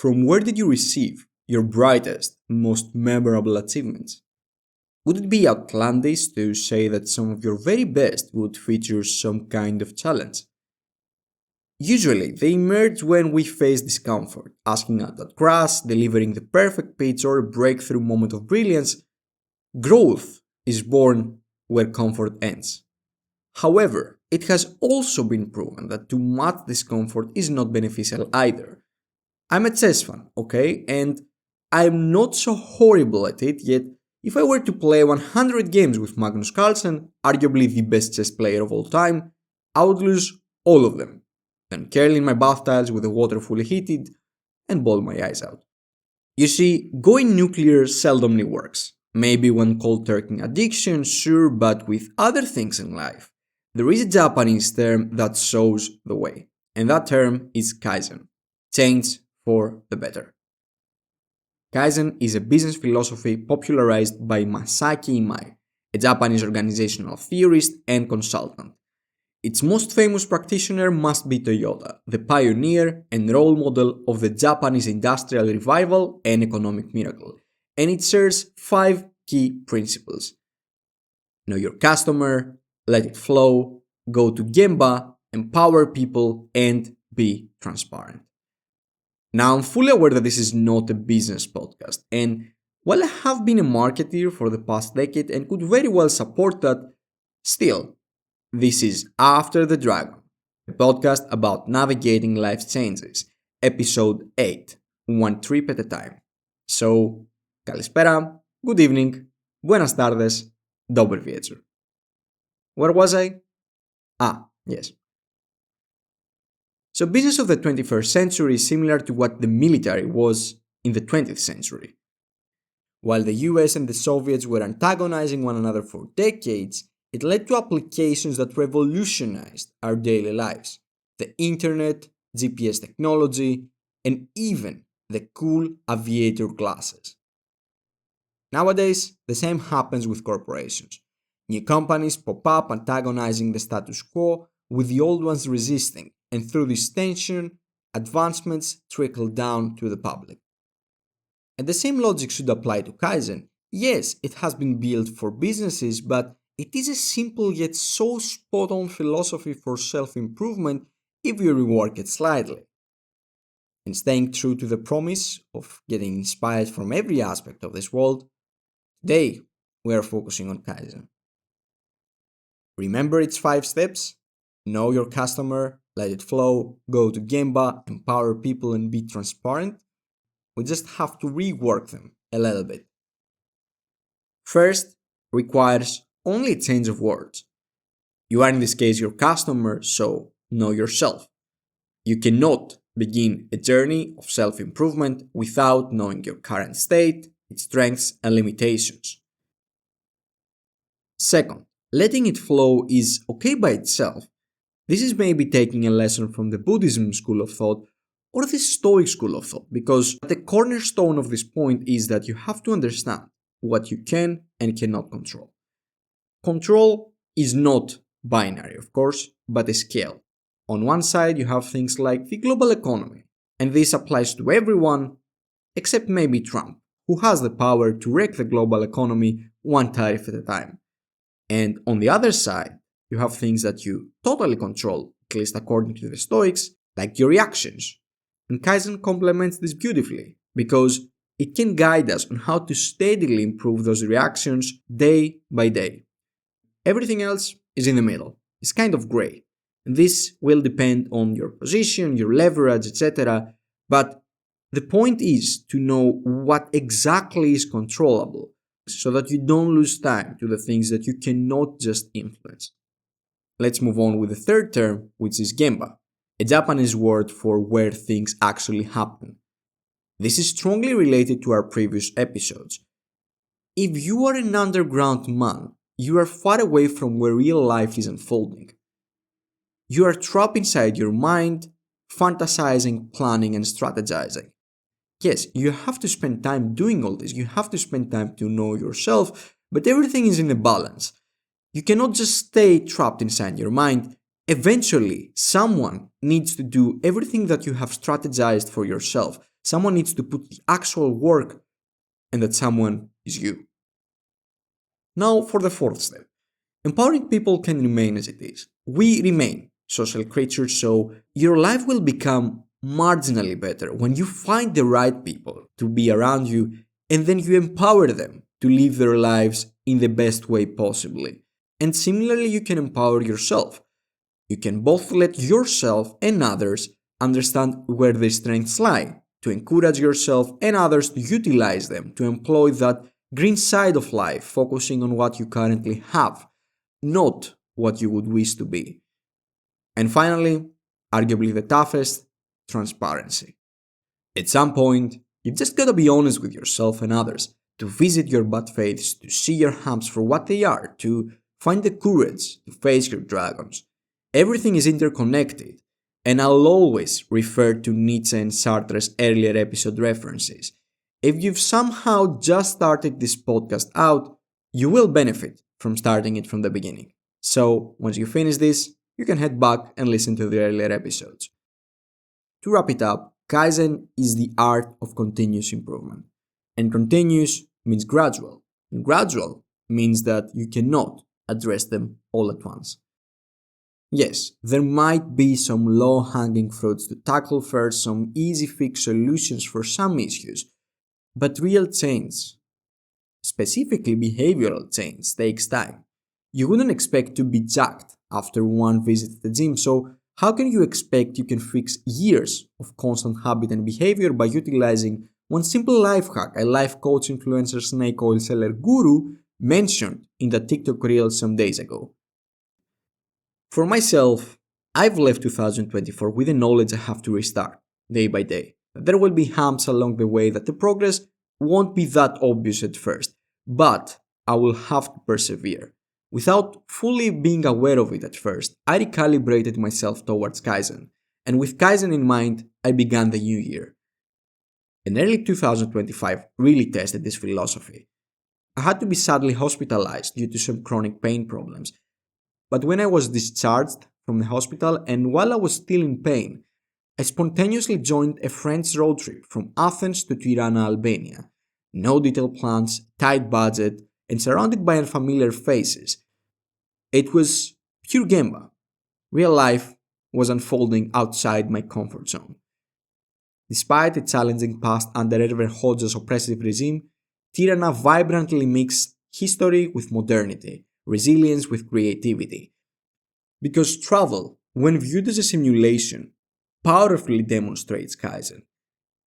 From where did you receive your brightest, most memorable achievements? Would it be outlandish to say that some of your very best would feature some kind of challenge? Usually, they emerge when we face discomfort, asking out that crash, delivering the perfect pitch, or a breakthrough moment of brilliance. Growth is born where comfort ends. However, it has also been proven that too much discomfort is not beneficial either. I'm a chess fan, okay, and I'm not so horrible at it, yet if I were to play 100 games with Magnus Carlsen, arguably the best chess player of all time, I would lose all of them, then curl in my bath tiles with the water fully heated and bawl my eyes out. You see, going nuclear seldomly works. Maybe when cold turkey addiction, sure, but with other things in life. There is a Japanese term that shows the way, and that term is Kaizen. Change for the better. Kaizen is a business philosophy popularized by Masaaki Imai, a Japanese organizational theorist and consultant. Its most famous practitioner must be Toyota, the pioneer and role model of the Japanese industrial revival and economic miracle, and it shares 5 key principles. Know your customer, let it flow, go to Gemba, empower people, and be transparent. Now, I'm fully aware that this is not a business podcast, and while I have been a marketer for the past decade and could very well support that, still, this is After the Dragon, a podcast about navigating life changes, episode 8, one trip at a time. So, kalispera, good evening, buenas tardes, dobry wieczór. Where was I? Yes. So business of the 21st century is similar to what the military was in the 20th century. While the US and the Soviets were antagonizing one another for decades, it led to applications that revolutionized our daily lives. The internet, GPS technology, and even the cool aviator glasses. Nowadays, the same happens with corporations. New companies pop up antagonizing the status quo, with the old ones resisting, and through this tension, advancements trickle down to the public. And the same logic should apply to Kaizen. Yes, it has been built for businesses, but it is a simple yet so spot-on philosophy for self-improvement if you rework it slightly. And staying true to the promise of getting inspired from every aspect of this world, today we are focusing on Kaizen. Remember its 5 steps? Know your customer, let it flow, go to Gemba, empower people, and be transparent. We just have to rework them a little bit. First, requires only a change of words. You are in this case your customer, so know yourself. You cannot begin a journey of self-improvement without knowing your current state, its strengths and limitations. Second, letting it flow is okay by itself. This is maybe taking a lesson from the Buddhism school of thought or the Stoic school of thought, because the cornerstone of this point is that you have to understand what you can and cannot control. Control is not binary, of course, but a scale. On one side, you have things like the global economy, and this applies to everyone except maybe Trump, who has the power to wreck the global economy one tariff at a time. And on the other side, you have things that you totally control, at least according to the Stoics, like your reactions. And Kaizen complements this beautifully, because it can guide us on how to steadily improve those reactions day by day. Everything else is in the middle. It's kind of gray. And this will depend on your position, your leverage, etc. But the point is to know what exactly is controllable, so that you don't lose time to the things that you cannot just influence. Let's move on with the third term, which is Gemba, a Japanese word for where things actually happen. This is strongly related to our previous episodes. If you are an underground man, you are far away from where real life is unfolding. You are trapped inside your mind, fantasizing, planning, and strategizing. Yes, you have to spend time doing all this, you have to spend time to know yourself, but everything is in a balance. You cannot just stay trapped inside your mind. Eventually, someone needs to do everything that you have strategized for yourself. Someone needs to put the actual work, and that someone is you. Now for the fourth step. Empowering people can remain as it is. We remain social creatures, so your life will become marginally better when you find the right people to be around you and then you empower them to live their lives in the best way possibly. And similarly, you can empower yourself. You can both let yourself and others understand where their strengths lie, to encourage yourself and others to utilize them, to employ that green side of life, focusing on what you currently have, not what you would wish to be. And finally, arguably the toughest, transparency. At some point, you've just gotta be honest with yourself and others, to visit your bad faiths, to see your humps for what they are, to find the courage to face your dragons. Everything is interconnected, and I'll always refer to Nietzsche and Sartre's earlier episode references. If you've somehow just started this podcast out, you will benefit from starting it from the beginning. So, once you finish this, you can head back and listen to the earlier episodes. To wrap it up, Kaizen is the art of continuous improvement. And continuous means gradual. And gradual means that you cannot address them all at once. Yes, there might be some low-hanging fruits to tackle first, some easy fix solutions for some issues, but real change, specifically behavioral change, takes time. You wouldn't expect to be jacked after one visit to the gym, so how can you expect you can fix years of constant habit and behavior by utilizing one simple life hack a life coach influencer snake oil seller guru mentioned in the TikTok reel some days ago? For myself, I've left 2024 with the knowledge I have to restart, day by day. There will be humps along the way, that the progress won't be that obvious at first, but I will have to persevere. Without fully being aware of it at first, I recalibrated myself towards Kaizen, and with Kaizen in mind, I began the new year. And early 2025 really tested this philosophy. I had to be sadly hospitalized due to some chronic pain problems. But when I was discharged from the hospital and while I was still in pain, I spontaneously joined a friend's road trip from Athens to Tirana, Albania. No detailed plans, tight budget, and surrounded by unfamiliar faces. It was pure Gemba. Real life was unfolding outside my comfort zone. Despite a challenging past under Enver Hoxha's oppressive regime, Tirana vibrantly mixed history with modernity, resilience with creativity. Because travel, when viewed as a simulation, powerfully demonstrates Kaizen.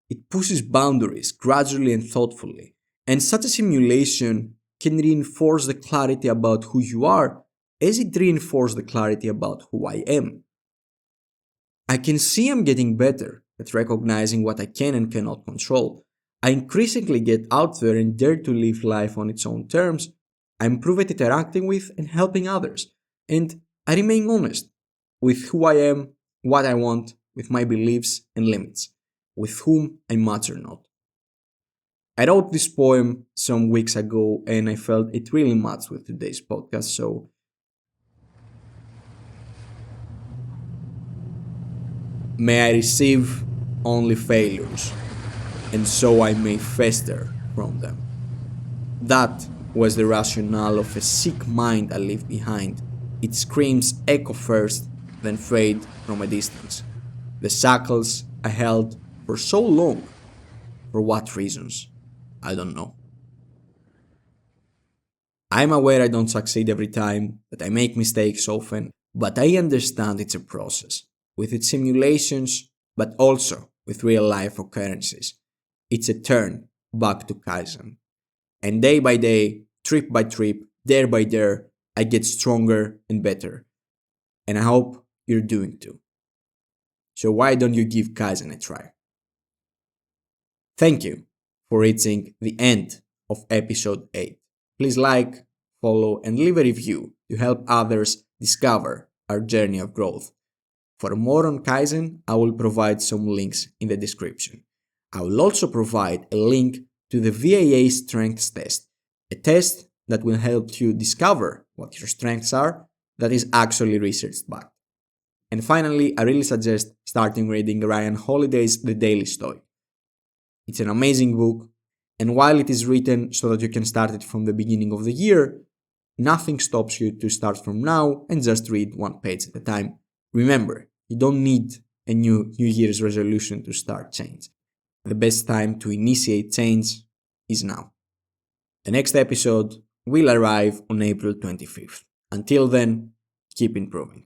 It pushes boundaries gradually and thoughtfully, and such a simulation can reinforce the clarity about who you are as it reinforces the clarity about who I am. I can see I'm getting better at recognizing what I can and cannot control. I increasingly get out there and dare to live life on its own terms. I improve at interacting with and helping others, and I remain honest with who I am, what I want, with my beliefs and limits, with whom I match or not. I wrote this poem some weeks ago and I felt it really matched with today's podcast, so may I receive only failures, and so I may fester from them. That was the rationale of a sick mind I leave behind. Its screams echo first, then fade from a distance. The shackles I held for so long, for what reasons, I don't know. I'm aware I don't succeed every time, that I make mistakes often, but I understand it's a process, with its simulations, but also with real life occurrences. It's a turn back to Kaizen. And day by day, trip by trip, dare by dare, I get stronger and better. And I hope you're doing too. So why don't you give Kaizen a try? Thank you for reaching the end of episode 8. Please like, follow, and leave a review to help others discover our journey of growth. For more on Kaizen, I will provide some links in the description. I will also provide a link to the VAA Strengths Test, a test that will help you discover what your strengths are that is actually research backed. And finally, I really suggest starting reading Ryan Holiday's The Daily Stoic. It's an amazing book, and while it is written so that you can start it from the beginning of the year, nothing stops you to start from now and just read one page at a time. Remember, you don't need a New Year's resolution to start change. The best time to initiate change is now. The next episode will arrive on April 25th. Until then, keep improving.